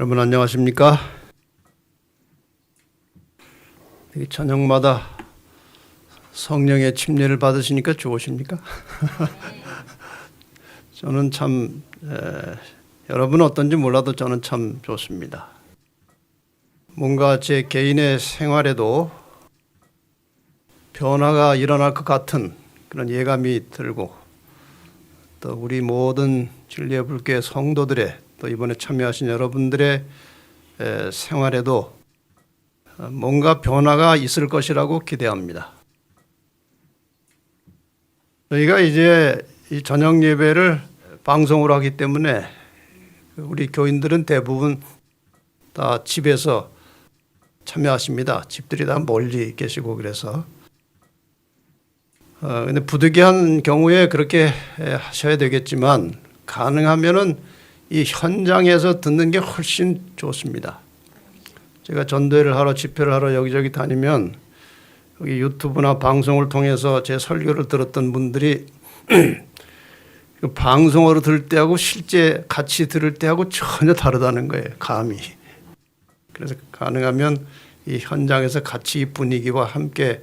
여러분 안녕하십니까? 저녁마다 성령의 침례를 받으시니까 좋으십니까? 저는 참 여러분은 어떤지 몰라도 저는 참 좋습니다. 뭔가 제 개인의 생활에도 변화가 일어날 것 같은 그런 예감이 들고, 또 우리 모든 진리의 불교의 성도들의, 또 이번에 참여하신 여러분들의 생활에도 뭔가 변화가 있을 것이라고 기대합니다. 저희가 이제 이 저녁 예배를 방송으로 하기 때문에 우리 교인들은 대부분 다 집에서 참여하십니다. 집들이 다 멀리 계시고 그래서. 근데 부득이한 경우에 그렇게 하셔야 되겠지만, 가능하면은 이 현장에서 듣는 게 훨씬 좋습니다. 제가 전도회를 하러, 집회를 하러 여기저기 다니면 여기 유튜브나 방송을 통해서 제 설교를 들었던 분들이 그 방송으로 들을 때하고 실제 같이 들을 때하고 전혀 다르다는 거예요, 감이. 그래서 가능하면 이 현장에서 같이 이 분위기와 함께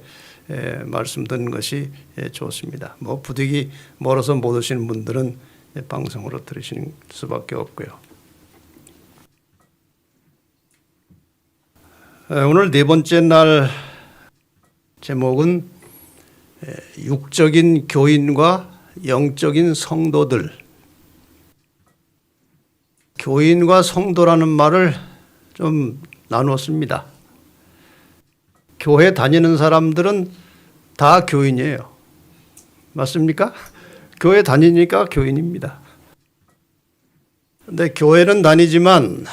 말씀 듣는 것이 좋습니다. 뭐 부득이 멀어서 못 오시는 분들은 방송으로 들으시는 수밖에 없고요. 오늘 네 번째 날 제목은 육적인 교인과 영적인 성도들. 교인과 성도라는 말을 좀 나누었습니다. 교회 다니는 사람들은 다 교인이에요. 맞습니까? 교회 다니니까 교인입니다. 근데 교회는 다니지만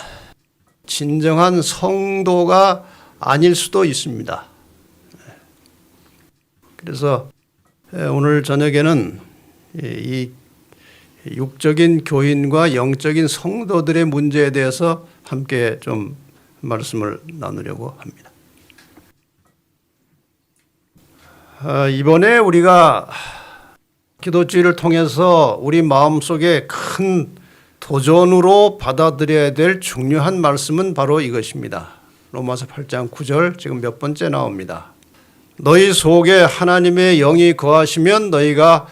진정한 성도가 아닐 수도 있습니다. 그래서 오늘 저녁에는 이 육적인 교인과 영적인 성도들의 문제에 대해서 함께 좀 말씀을 나누려고 합니다. 이번에 우리가 기도주의를 통해서 우리 마음속에 큰 도전으로 받아들여야 될 중요한 말씀은 바로 이것입니다. 로마서 8장 9절 지금 몇 번째 나옵니다. 너희 속에 하나님의 영이 거하시면 너희가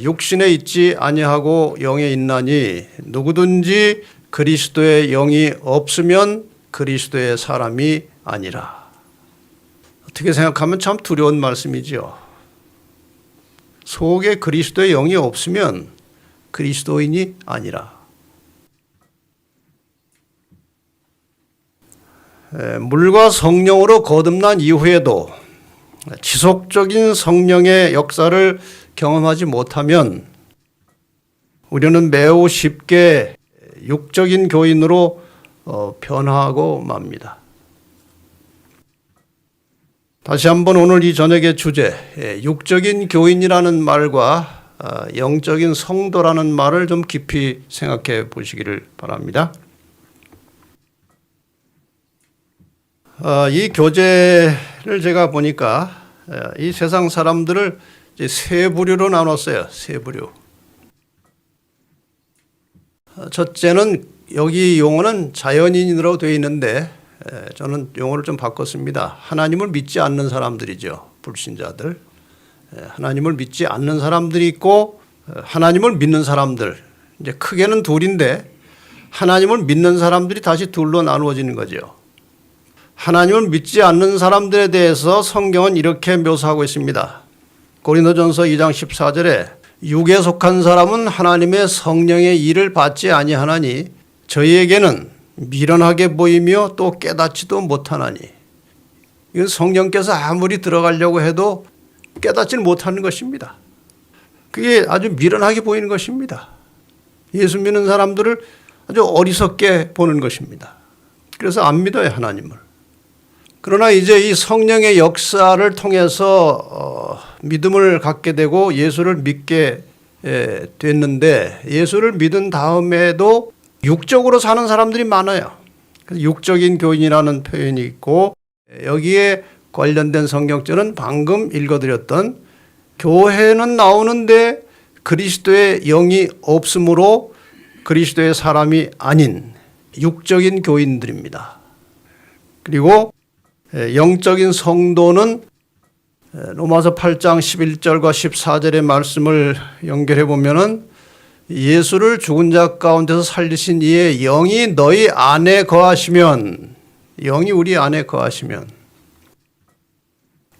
육신에 있지 아니하고 영에 있나니 누구든지 그리스도의 영이 없으면 그리스도의 사람이 아니라. 어떻게 생각하면 참 두려운 말씀이죠. 속에 그리스도의 영이 없으면 그리스도인이 아니라. 물과 성령으로 거듭난 이후에도 지속적인 성령의 역사를 경험하지 못하면 우리는 매우 쉽게 육적인 교인으로 변화하고 맙니다. 다시 한번 오늘 이 저녁의 주제, 육적인 교인이라는 말과 영적인 성도라는 말을 좀 깊이 생각해 보시기를 바랍니다. 이 교재를 제가 보니까 이 세상 사람들을 이제 세 부류로 나눴어요. 세 부류. 첫째는, 여기 용어는 자연인이라고 되어 있는데 저는 용어를 좀 바꿨습니다. 하나님을 믿지 않는 사람들이죠. 불신자들. 하나님을 믿지 않는 사람들이 있고 하나님을 믿는 사람들. 이제 크게는 둘인데 하나님을 믿는 사람들이 다시 둘로 나누어지는 거죠. 하나님을 믿지 않는 사람들에 대해서 성경은 이렇게 묘사하고 있습니다. 고린도전서 2장 14절에 육에 속한 사람은 하나님의 성령의 일을 받지 아니하나니 저희에게는 미련하게 보이며 또 깨닫지도 못하나니. 이건 성령께서 아무리 들어가려고 해도 깨닫지는 못하는 것입니다. 그게 아주 미련하게 보이는 것입니다. 예수 믿는 사람들을 아주 어리석게 보는 것입니다. 그래서 안 믿어요, 하나님을. 그러나 이제 이 성령의 역사를 통해서 믿음을 갖게 되고 예수를 믿게 됐는데, 예수를 믿은 다음에도 육적으로 사는 사람들이 많아요. 그래서 육적인 교인이라는 표현이 있고, 여기에 관련된 성경절은 방금 읽어드렸던 교회는 나오는데 그리스도의 영이 없으므로 그리스도의 사람이 아닌 육적인 교인들입니다. 그리고 영적인 성도는 로마서 8장 11절과 14절의 말씀을 연결해 보면은 예수를 죽은 자 가운데서 살리신 이의 영이 너희 안에 거하시면, 영이 우리 안에 거하시면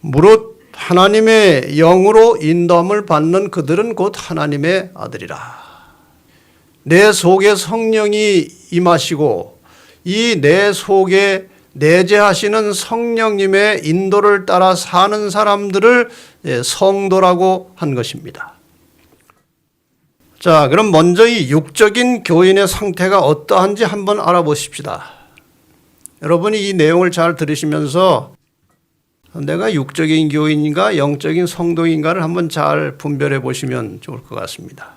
무릇 하나님의 영으로 인도함을 받는 그들은 곧 하나님의 아들이라. 내 속에 성령이 임하시고 이 내 속에 내재하시는 성령님의 인도를 따라 사는 사람들을 성도라고 한 것입니다. 자, 그럼 먼저 이 육적인 교인의 상태가 어떠한지 한번 알아보십시다. 여러분이 이 내용을 잘 들으시면서 내가 육적인 교인인가 영적인 성도인가를 한번 잘 분별해 보시면 좋을 것 같습니다.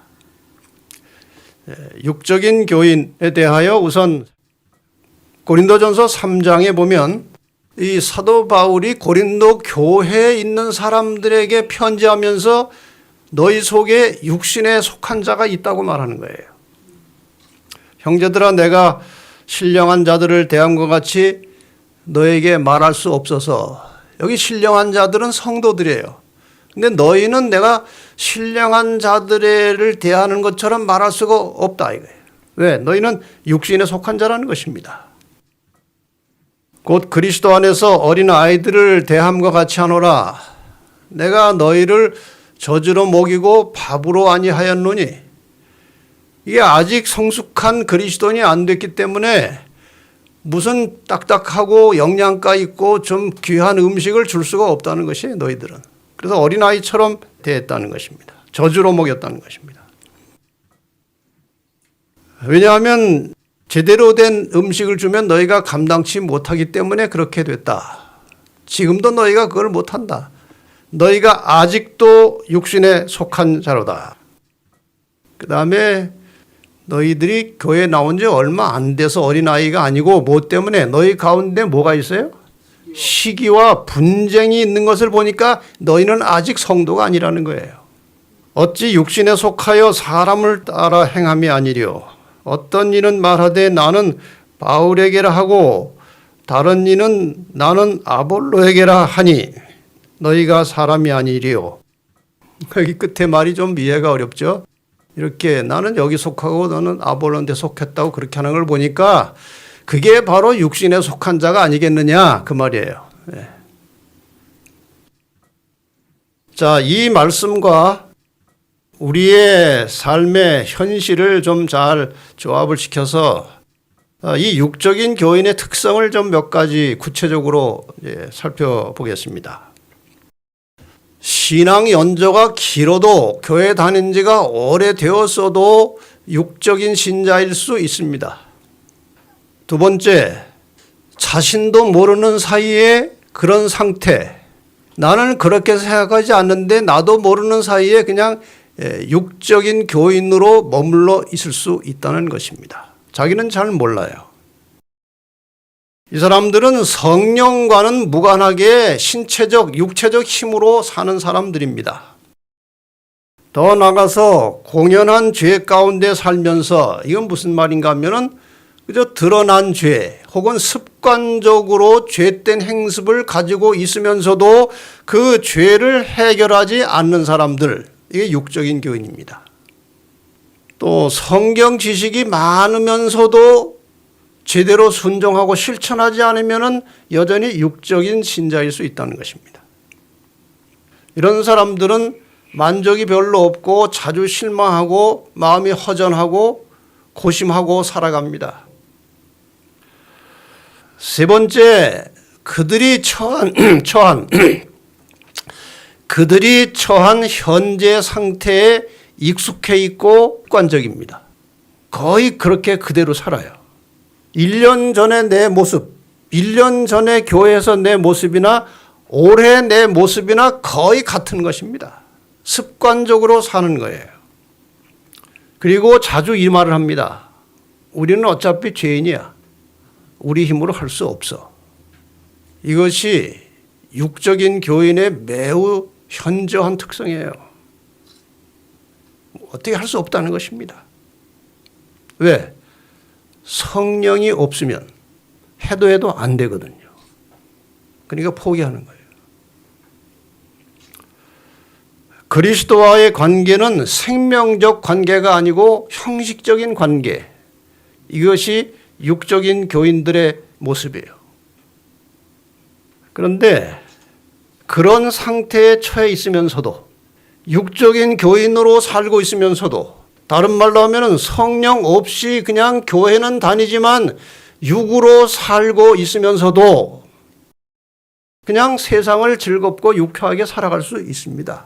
육적인 교인에 대하여 우선 고린도전서 3장에 보면 이 사도 바울이 고린도 교회에 있는 사람들에게 편지하면서 너희 속에 육신에 속한 자가 있다고 말하는 거예요. 형제들아, 내가 신령한 자들을 대함과 같이 너에게 말할 수 없어서. 여기 신령한 자들은 성도들이에요. 근데 너희는 내가 신령한 자들을 대하는 것처럼 말할 수가 없다 이거예요. 왜? 너희는 육신에 속한 자라는 것입니다. 곧 그리스도 안에서 어린 아이들을 대함과 같이 하노라. 내가 너희를 젖으로 먹이고 밥으로 아니하였노니. 이게 아직 성숙한 그리스도인이 안 됐기 때문에 무슨 딱딱하고 영양가 있고 좀 귀한 음식을 줄 수가 없다는 것이 너희들은. 그래서 어린아이처럼 대했다는 것입니다. 젖으로 먹였다는 것입니다. 왜냐하면 제대로 된 음식을 주면 너희가 감당치 못하기 때문에 그렇게 됐다. 지금도 너희가 그걸 못한다. 너희가 아직도 육신에 속한 자로다. 그 다음에 너희들이 교회에 나온 지 얼마 안 돼서 어린아이가 아니고 뭐 때문에 너희 가운데 뭐가 있어요? 시기와 분쟁이 있는 것을 보니까 너희는 아직 성도가 아니라는 거예요. 어찌 육신에 속하여 사람을 따라 행함이 아니려 어떤 이는 말하되 나는 바울에게라 하고 다른 이는 나는 아볼로에게라 하니 너희가 사람이 아니리요. 여기 끝에 말이 좀 이해가 어렵죠. 이렇게 나는 여기 속하고 너는 아볼로한테 속했다고 그렇게 하는 걸 보니까 그게 바로 육신에 속한 자가 아니겠느냐 그 말이에요. 네. 자, 이 말씀과 우리의 삶의 현실을 좀 잘 조합을 시켜서 이 육적인 교인의 특성을 좀 몇 가지 구체적으로 살펴보겠습니다. 신앙 연조가 길어도 교회 다닌 지가 오래되었어도 육적인 신자일 수 있습니다. 두 번째, 자신도 모르는 사이에 그런 상태. 나는 그렇게 생각하지 않는데 나도 모르는 사이에 그냥 육적인 교인으로 머물러 있을 수 있다는 것입니다. 자기는 잘 몰라요. 이 사람들은 성령과는 무관하게 신체적, 육체적 힘으로 사는 사람들입니다. 더 나아가서 공연한 죄 가운데 살면서 이건 무슨 말인가 하면은 그저 드러난 죄 혹은 습관적으로 죄된 행습을 가지고 있으면서도 그 죄를 해결하지 않는 사람들, 이게 육적인 교인입니다. 또 성경 지식이 많으면서도 제대로 순종하고 실천하지 않으면 여전히 육적인 신자일 수 있다는 것입니다. 이런 사람들은 만족이 별로 없고 자주 실망하고 마음이 허전하고 고심하고 살아갑니다. 세 번째, 그들이 처한 현재 상태에 익숙해 있고 습관적입니다. 거의 그렇게 그대로 살아요. 1년 전에 내 모습, 1년 전에 교회에서 내 모습이나 올해 내 모습이나 거의 같은 것입니다. 습관적으로 사는 거예요. 그리고 자주 이 말을 합니다. 우리는 어차피 죄인이야. 우리 힘으로 할 수 없어. 이것이 육적인 교인의 매우 현저한 특성이에요. 어떻게 할 수 없다는 것입니다. 왜? 성령이 없으면 해도 안 되거든요. 그러니까 포기하는 거예요. 그리스도와의 관계는 생명적 관계가 아니고 형식적인 관계. 이것이 육적인 교인들의 모습이에요. 그런데 그런 상태에 처해 있으면서도 육적인 교인으로 살고 있으면서도 다른 말로 하면 성령 없이 그냥 교회는 다니지만 육으로 살고 있으면서도 그냥 세상을 즐겁고 유쾌하게 살아갈 수 있습니다.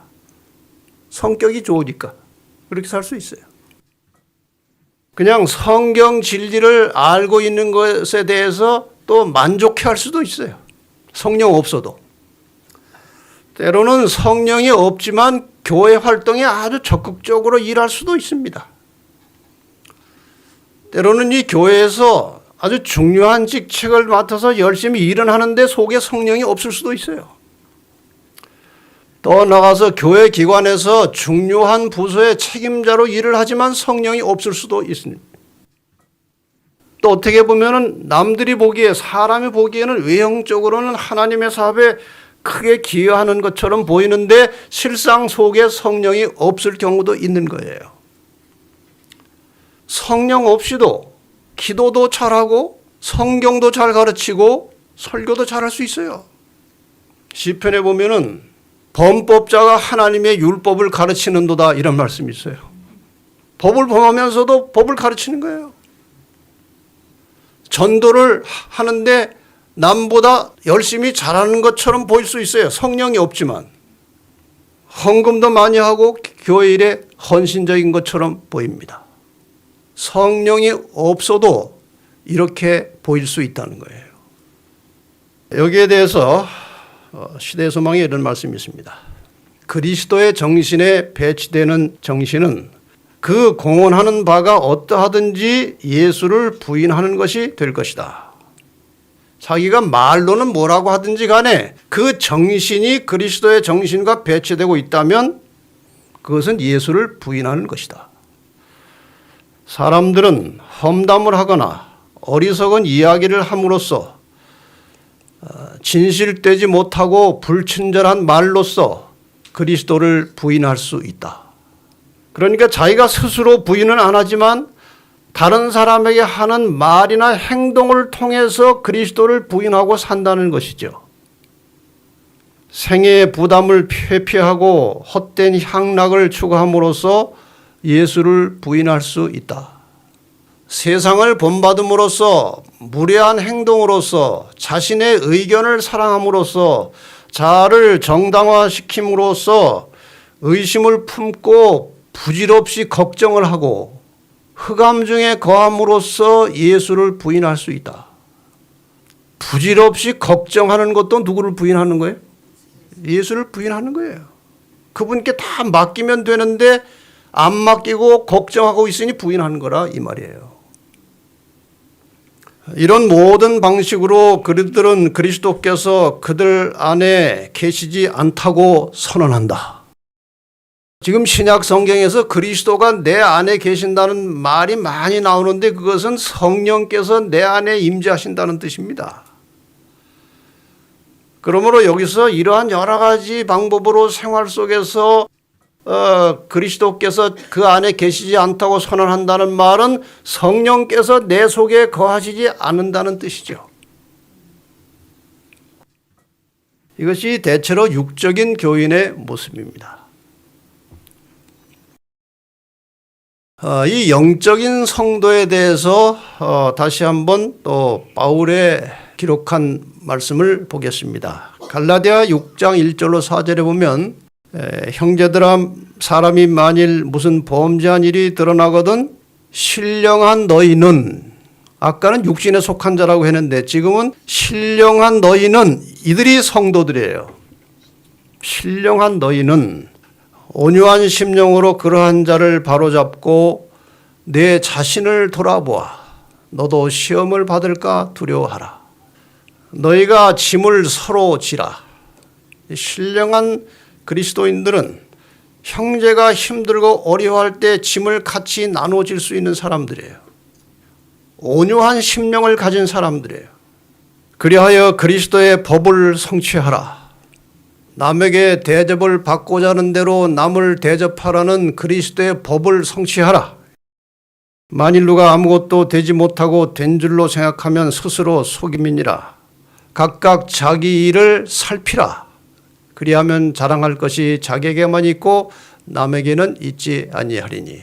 성격이 좋으니까 그렇게 살 수 있어요. 그냥 성경 진리를 알고 있는 것에 대해서 또 만족해할 수도 있어요. 성령 없어도. 때로는 성령이 없지만 교회 활동에 아주 적극적으로 일할 수도 있습니다. 때로는 이 교회에서 아주 중요한 직책을 맡아서 열심히 일은 하는데 속에 성령이 없을 수도 있어요. 더 나아가서 교회 기관에서 중요한 부서의 책임자로 일을 하지만 성령이 없을 수도 있습니다. 또 어떻게 보면 남들이 보기에 사람이 보기에는 외형적으로는 하나님의 사업에 크게 기여하는 것처럼 보이는데 실상 속에 성령이 없을 경우도 있는 거예요. 성령 없이도 기도도 잘하고 성경도 잘 가르치고 설교도 잘할 수 있어요. 시편에 보면은 범법자가 하나님의 율법을 가르치는도다 이런 말씀이 있어요. 법을 범하면서도 법을 가르치는 거예요. 전도를 하는데 남보다 열심히 잘하는 것처럼 보일 수 있어요. 성령이 없지만. 헌금도 많이 하고 교회 일에 헌신적인 것처럼 보입니다. 성령이 없어도 이렇게 보일 수 있다는 거예요. 여기에 대해서 시대소망에 이런 말씀이 있습니다. 그리스도의 정신에 배치되는 정신은 그 공언하는 바가 어떠하든지 예수를 부인하는 것이 될 것이다. 자기가 말로는 뭐라고 하든지 간에 그 정신이 그리스도의 정신과 배치되고 있다면 그것은 예수를 부인하는 것이다. 사람들은 험담을 하거나 어리석은 이야기를 함으로써 진실되지 못하고 불친절한 말로써 그리스도를 부인할 수 있다. 그러니까 자기가 스스로 부인은 안 하지만 다른 사람에게 하는 말이나 행동을 통해서 그리스도를 부인하고 산다는 것이죠. 생애의 부담을 회피하고 헛된 향락을 추구함으로써 예수를 부인할 수 있다. 세상을 본받음으로써 무례한 행동으로써 자신의 의견을 사랑함으로써 자아를 정당화시킴으로써 의심을 품고 부질없이 걱정을 하고 흑암 중에 거함으로써 예수를 부인할 수 있다. 부질없이 걱정하는 것도 누구를 부인하는 거예요? 예수를 부인하는 거예요. 그분께 다 맡기면 되는데 안 맡기고 걱정하고 있으니 부인하는 거라 이 말이에요. 이런 모든 방식으로 그들은 그리스도께서 그들 안에 계시지 않다고 선언한다. 지금 신약 성경에서 그리스도가 내 안에 계신다는 말이 많이 나오는데 그것은 성령께서 내 안에 임재하신다는 뜻입니다. 그러므로 여기서 이러한 여러 가지 방법으로 생활 속에서 그리스도께서 그 안에 계시지 않다고 선언한다는 말은 성령께서 내 속에 거하시지 않는다는 뜻이죠. 이것이 대체로 육적인 교인의 모습입니다. 이 영적인 성도에 대해서 다시 한번 또 바울의 기록한 말씀을 보겠습니다. 갈라디아 6장 1절로 4절에 보면 형제들아 사람이 만일 무슨 범죄한 일이 드러나거든 신령한 너희는 아까는 육신에 속한 자라고 했는데 지금은 신령한 너희는 이들이 성도들이에요. 신령한 너희는 온유한 심령으로 그러한 자를 바로잡고 내 자신을 돌아보아 너도 시험을 받을까 두려워하라. 너희가 짐을 서로 지라. 신령한 그리스도인들은 형제가 힘들고 어려워할 때 짐을 같이 나눠질 수 있는 사람들이에요. 온유한 심령을 가진 사람들이에요. 그리하여 그리스도의 법을 성취하라. 남에게 대접을 받고자 하는 대로 남을 대접하라는 그리스도의 법을 성취하라. 만일 누가 아무것도 되지 못하고 된 줄로 생각하면 스스로 속임이니라. 각각 자기 일을 살피라. 그리하면 자랑할 것이 자기에게만 있고 남에게는 있지 아니하리니.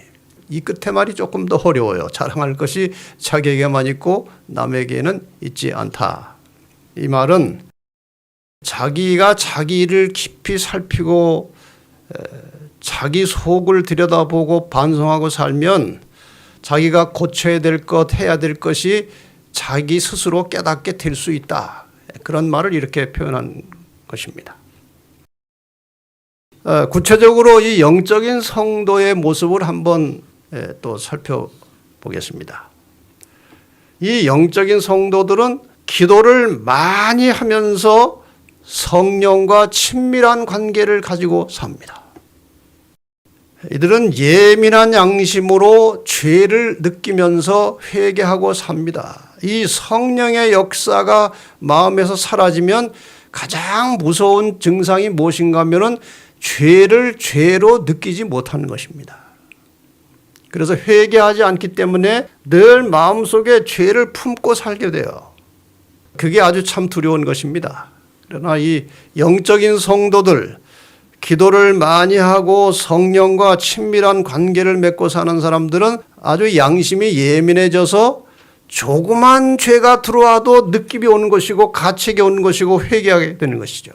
이 끝에 말이 조금 더 어려워요. 자랑할 것이 자기에게만 있고 남에게는 있지 않다. 이 말은 자기가 자기 일을 깊이 살피고 자기 속을 들여다보고 반성하고 살면 자기가 고쳐야 될 것, 해야 될 것이 자기 스스로 깨닫게 될 수 있다. 그런 말을 이렇게 표현한 것입니다. 구체적으로 이 영적인 성도의 모습을 한번 또 살펴보겠습니다. 이 영적인 성도들은 기도를 많이 하면서 성령과 친밀한 관계를 가지고 삽니다. 이들은 예민한 양심으로 죄를 느끼면서 회개하고 삽니다. 이 성령의 역사가 마음에서 사라지면 가장 무서운 증상이 무엇인가 하면은 죄를 죄로 느끼지 못하는 것입니다. 그래서 회개하지 않기 때문에 늘 마음속에 죄를 품고 살게 돼요. 그게 아주 참 두려운 것입니다. 그러나 이 영적인 성도들, 기도를 많이 하고 성령과 친밀한 관계를 맺고 사는 사람들은 아주 양심이 예민해져서 조그만 죄가 들어와도 느낌이 오는 것이고 가책이 오는 것이고 회개하게 되는 것이죠.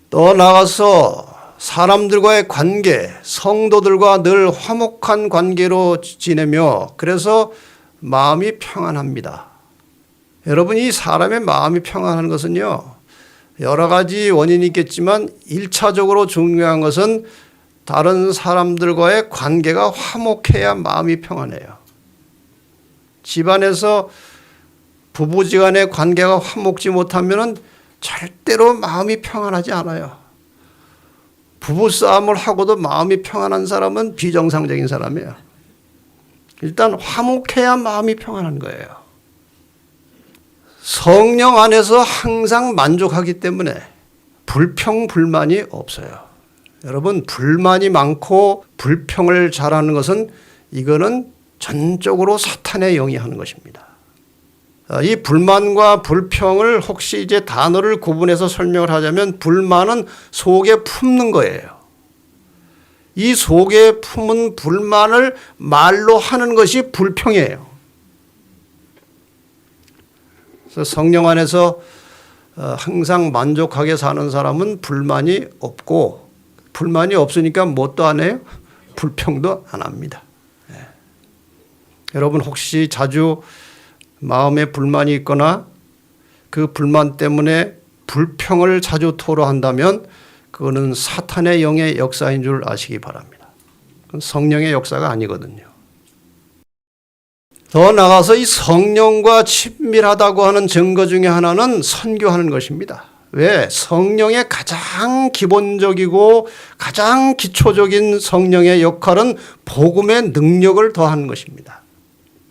또 나가서 사람들과의 관계, 성도들과 늘 화목한 관계로 지내며 그래서 마음이 평안합니다. 여러분, 이 사람의 마음이 평안한 것은요, 여러 가지 원인이 있겠지만 1차적으로 중요한 것은 다른 사람들과의 관계가 화목해야 마음이 평안해요. 집안에서 부부지간의 관계가 화목지 못하면 절대로 마음이 평안하지 않아요. 부부싸움을 하고도 마음이 평안한 사람은 비정상적인 사람이에요. 일단 화목해야 마음이 평안한 거예요. 성령 안에서 항상 만족하기 때문에 불평, 불만이 없어요. 여러분, 불만이 많고 불평을 잘하는 것은 이거는 전적으로 사탄의 영이 하는 것입니다. 이 불만과 불평을 혹시 이제 단어를 구분해서 설명을 하자면 불만은 속에 품는 거예요. 이 속에 품은 불만을 말로 하는 것이 불평이에요. 그래서 성령 안에서 항상 만족하게 사는 사람은 불만이 없고, 불만이 없으니까 뭣도 안 해요? 불평도 안 합니다. 네. 여러분, 혹시 자주 마음에 불만이 있거나 그 불만 때문에 불평을 자주 토로한다면 그거는 사탄의 영의 역사인 줄 아시기 바랍니다. 그건 성령의 역사가 아니거든요. 더 나아가서 이 성령과 친밀하다고 하는 증거 중에 하나는 선교하는 것입니다. 왜? 성령의 가장 기본적이고 가장 기초적인 성령의 역할은 복음의 능력을 더하는 것입니다.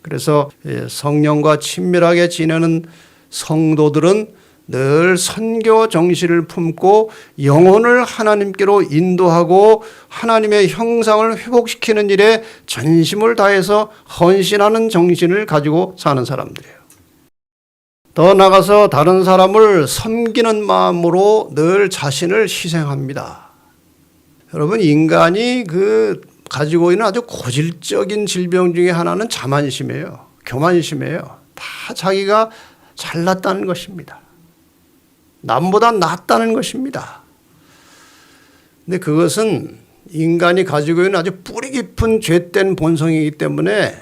그래서 성령과 친밀하게 지내는 성도들은 늘 선교 정신을 품고 영혼을 하나님께로 인도하고 하나님의 형상을 회복시키는 일에 전심을 다해서 헌신하는 정신을 가지고 사는 사람들이에요. 더 나아가서 다른 사람을 섬기는 마음으로 늘 자신을 희생합니다. 여러분, 인간이 가지고 있는 아주 고질적인 질병 중에 하나는 자만심이에요. 교만심이에요. 다 자기가 잘났다는 것입니다. 남보다 낫다는 것입니다. 근데 그것은 인간이 가지고 있는 아주 뿌리 깊은 죄된 본성이기 때문에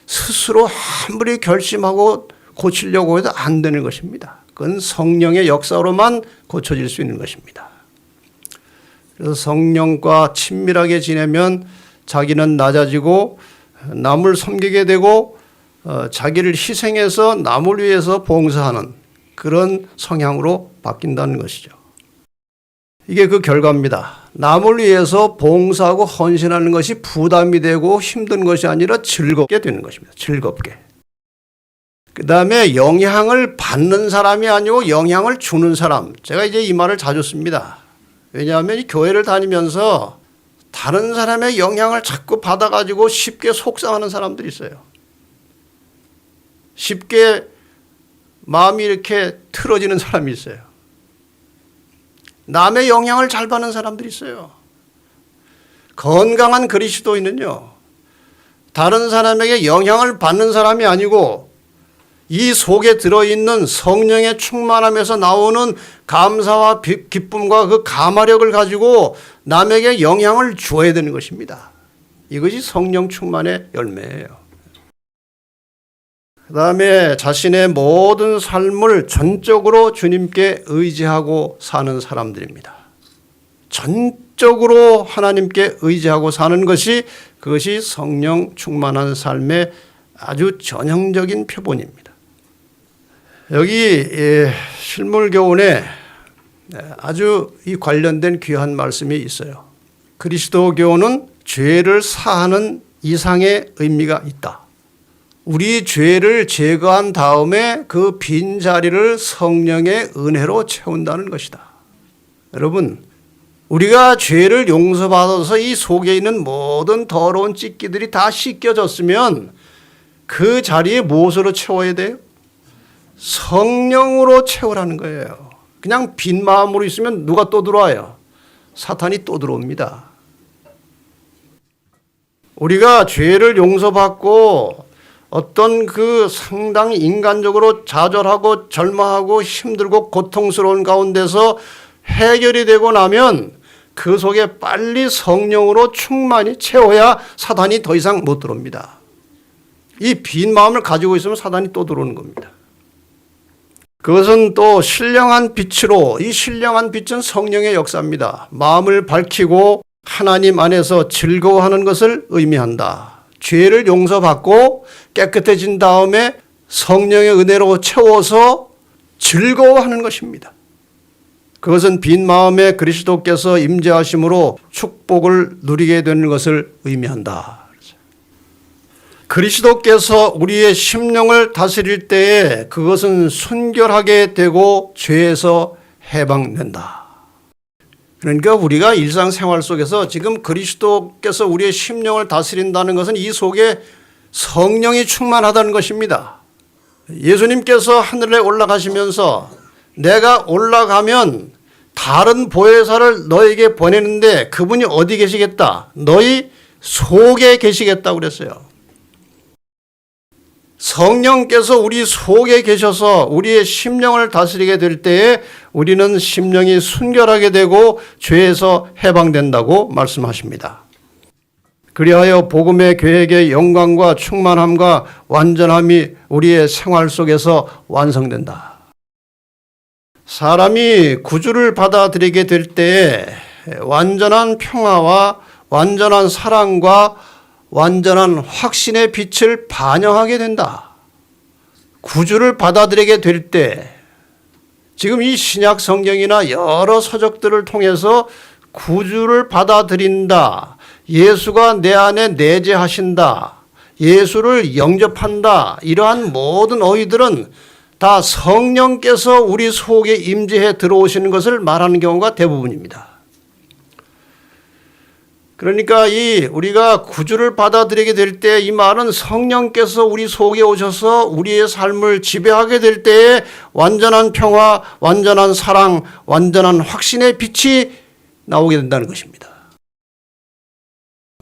스스로 아무리 결심하고 고치려고 해도 안 되는 것입니다. 그건 성령의 역사로만 고쳐질 수 있는 것입니다. 그래서 성령과 친밀하게 지내면 자기는 낮아지고 남을 섬기게 되고 자기를 희생해서 남을 위해서 봉사하는 그런 성향으로 바뀐다는 것이죠. 이게 그 결과입니다. 남을 위해서 봉사하고 헌신하는 것이 부담이 되고 힘든 것이 아니라 즐겁게 되는 것입니다. 즐겁게. 그 다음에 영향을 받는 사람이 아니고 영향을 주는 사람. 제가 이제 이 말을 자주 씁니다. 왜냐하면 이 교회를 다니면서 다른 사람의 영향을 자꾸 받아가지고 쉽게 속상하는 사람들이 있어요. 쉽게 마음이 이렇게 틀어지는 사람이 있어요. 남의 영향을 잘 받는 사람들이 있어요. 건강한 그리스도인은요, 다른 사람에게 영향을 받는 사람이 아니고 이 속에 들어있는 성령의 충만함에서 나오는 감사와 기쁨과 그 감화력을 가지고 남에게 영향을 주어야 되는 것입니다. 이것이 성령 충만의 열매예요. 그 다음에 자신의 모든 삶을 전적으로 주님께 의지하고 사는 사람들입니다. 전적으로 하나님께 의지하고 사는 것이, 그것이 성령 충만한 삶의 아주 전형적인 표본입니다. 여기 실물교훈에 아주 이 관련된 귀한 말씀이 있어요. 그리스도교는 죄를 사하는 이상의 의미가 있다. 우리 죄를 제거한 다음에 그 빈자리를 성령의 은혜로 채운다는 것이다. 여러분, 우리가 죄를 용서받아서 이 속에 있는 모든 더러운 찌끼들이 다 씻겨졌으면 그 자리에 무엇으로 채워야 돼요? 성령으로 채우라는 거예요. 그냥 빈 마음으로 있으면 누가 또 들어와요? 사탄이 또 들어옵니다. 우리가 죄를 용서받고 어떤 그 상당히 인간적으로 좌절하고 절망하고 힘들고 고통스러운 가운데서 해결이 되고 나면 그 속에 빨리 성령으로 충만히 채워야 사단이 더 이상 못 들어옵니다. 이 빈 마음을 가지고 있으면 사단이 또 들어오는 겁니다. 그것은 또 신령한 빛으로, 이 신령한 빛은 성령의 역사입니다. 마음을 밝히고 하나님 안에서 즐거워하는 것을 의미한다. 죄를 용서받고 깨끗해진 다음에 성령의 은혜로 채워서 즐거워하는 것입니다. 그것은 빈 마음에 그리스도께서 임재하심으로 축복을 누리게 되는 것을 의미한다. 그리스도께서 우리의 심령을 다스릴 때에 그것은 순결하게 되고 죄에서 해방된다. 그러니까 우리가 일상생활 속에서 지금 그리스도께서 우리의 심령을 다스린다는 것은 이 속에 성령이 충만하다는 것입니다. 예수님께서 하늘에 올라가시면서 내가 올라가면 다른 보혜사를 너에게 보내는데 그분이 어디 계시겠다? 너희 속에 계시겠다고 그랬어요. 성령께서 우리 속에 계셔서 우리의 심령을 다스리게 될 때에 우리는 심령이 순결하게 되고 죄에서 해방된다고 말씀하십니다. 그리하여 복음의 계획의 영광과 충만함과 완전함이 우리의 생활 속에서 완성된다. 사람이 구주를 받아들이게 될 때에 완전한 평화와 완전한 사랑과 완전한 확신의 빛을 반영하게 된다. 구주를 받아들이게 될 때, 지금 이 신약 성경이나 여러 서적들을 통해서 구주를 받아들인다. 예수가 내 안에 내재하신다. 예수를 영접한다. 이러한 모든 어휘들은 다 성령께서 우리 속에 임재해 들어오시는 것을 말하는 경우가 대부분입니다. 그러니까 우리가 구주를 받아들이게 될 때 이 말은 성령께서 우리 속에 오셔서 우리의 삶을 지배하게 될 때에 완전한 평화, 완전한 사랑, 완전한 확신의 빛이 나오게 된다는 것입니다.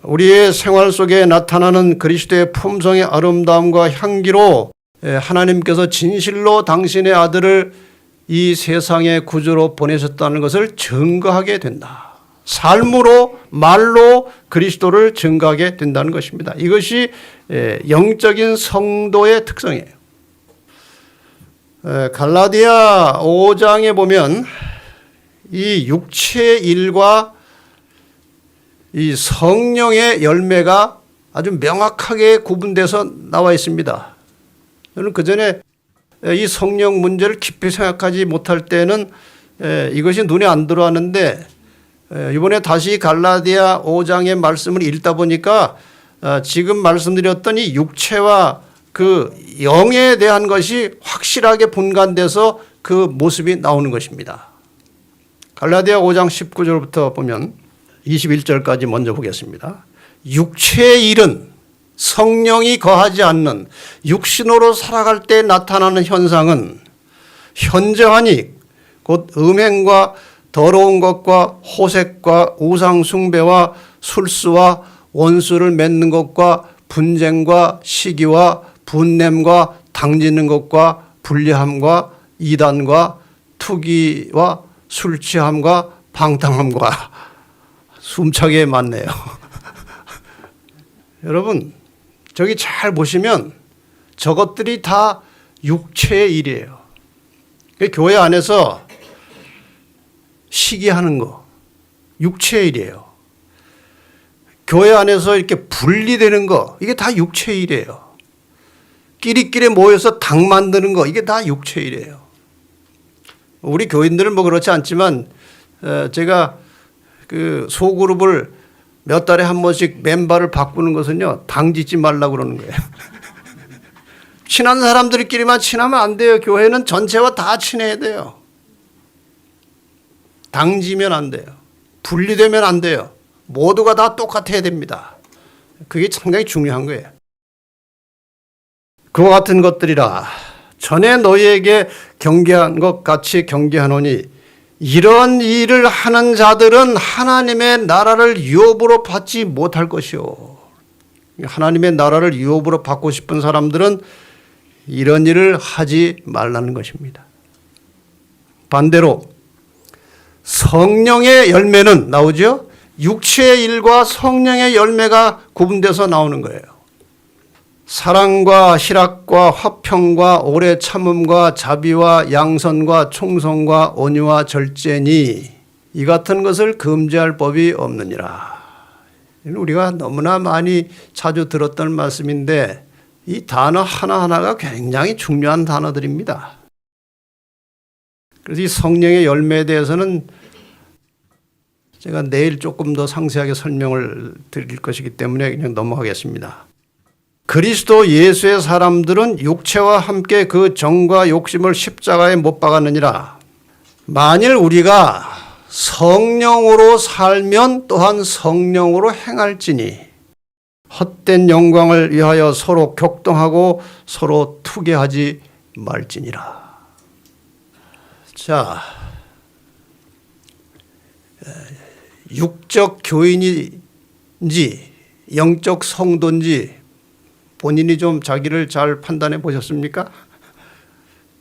우리의 생활 속에 나타나는 그리스도의 품성의 아름다움과 향기로 하나님께서 진실로 당신의 아들을 이 세상의 구주로 보내셨다는 것을 증거하게 된다. 삶으로, 말로 그리스도를 증거하게 된다는 것입니다. 이것이 영적인 성도의 특성이에요. 갈라디아 5장에 보면 이 육체의 일과 이 성령의 열매가 아주 명확하게 구분돼서 나와 있습니다. 저는 그전에 이 성령 문제를 깊이 생각하지 못할 때는 이것이 눈에 안 들어왔는데 이번에 다시 갈라디아 5장의 말씀을 읽다 보니까 지금 말씀드렸던 이 육체와 그 영에 대한 것이 확실하게 분간돼서 그 모습이 나오는 것입니다. 갈라디아 5장 19절부터 보면 21절까지 먼저 보겠습니다. 육체의 일은 성령이 거하지 않는 육신으로 살아갈 때 나타나는 현상은 현저하니 곧 음행과 더러운 것과 호색과 우상 숭배와 술수와 원수를 맺는 것과 분쟁과 시기와 분냄과 당지는 것과 불리함과 이단과 투기와 술 취함과 방탕함과 숨차게 많네요. 여러분 저기 잘 보시면 저것들이 다 육체의 일이에요. 교회 안에서 시기하는 거 육체의 일이에요. 교회 안에서 이렇게 분리되는 거 이게 다 육체의 일이에요. 끼리끼리 모여서 당 만드는 거 이게 다 육체의 일이에요. 우리 교인들은 뭐 그렇지 않지만 제가 그 소그룹을 몇 달에 한 번씩 멤버를 바꾸는 것은요 당 짓지 말라고 그러는 거예요. 친한 사람들끼리만 친하면 안 돼요. 교회는 전체와 다 친해야 돼요. 당지면 안 돼요. 분리되면 안 돼요. 모두가 다 똑같아야 됩니다. 그게 상당히 중요한 거예요. 그와 같은 것들이라 전에 너희에게 경계한 것 같이 경계하노니 이런 일을 하는 자들은 하나님의 나라를 유업으로 받지 못할 것이요. 하나님의 나라를 유업으로 받고 싶은 사람들은 이런 일을 하지 말라는 것입니다. 반대로 성령의 열매는 나오죠. 육체의 일과 성령의 열매가 구분돼서 나오는 거예요. 사랑과 희락과 화평과 오래 참음과 자비와 양선과 충성과 온유와 절제니 이 같은 것을 금지할 법이 없느니라. 우리가 너무나 많이 자주 들었던 말씀인데 이 단어 하나하나가 굉장히 중요한 단어들입니다. 그래서 이 성령의 열매에 대해서는 제가 내일 조금 더 상세하게 설명을 드릴 것이기 때문에 그냥 넘어가겠습니다. 그리스도 예수의 사람들은 육체와 함께 그 정과 욕심을 십자가에 못 박았느니라. 만일 우리가 성령으로 살면 또한 성령으로 행할지니 헛된 영광을 위하여 서로 격동하고 서로 투개하지 말지니라. 자, 육적 교인인지 영적 성도인지 본인이 좀 자기를 잘 판단해 보셨습니까?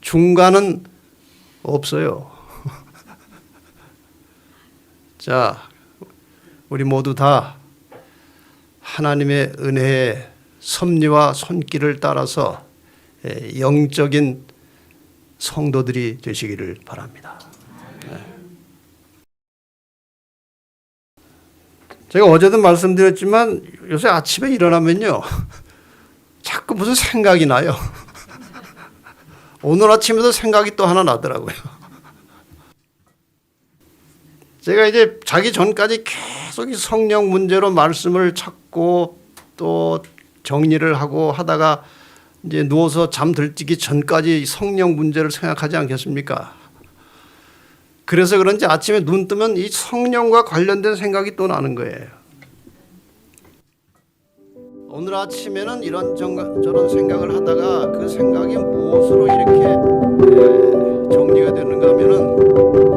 중간은 없어요. 자, 우리 모두 다 하나님의 은혜의 섭리와 손길을 따라서 영적인 성도들이 되시기를 바랍니다. 제가 어제도 말씀드렸지만 요새 아침에 일어나면요 자꾸 무슨 생각이 나요. 오늘 아침에도 생각이 또 하나 나더라고요. 제가 이제 자기 전까지 계속 이 성령 문제로 말씀을 찾고 또 정리를 하고 하다가 이제 누워서 잠들기 전까지 성령 문제를 생각하지 않겠습니까? 그래서 그런지 아침에 눈 뜨면 이 성령과 관련된 생각이 또 나는 거예요. 오늘 아침에는 이런 저런 생각을 하다가 그 생각이 무엇으로 이렇게 정리가 되는가 하면은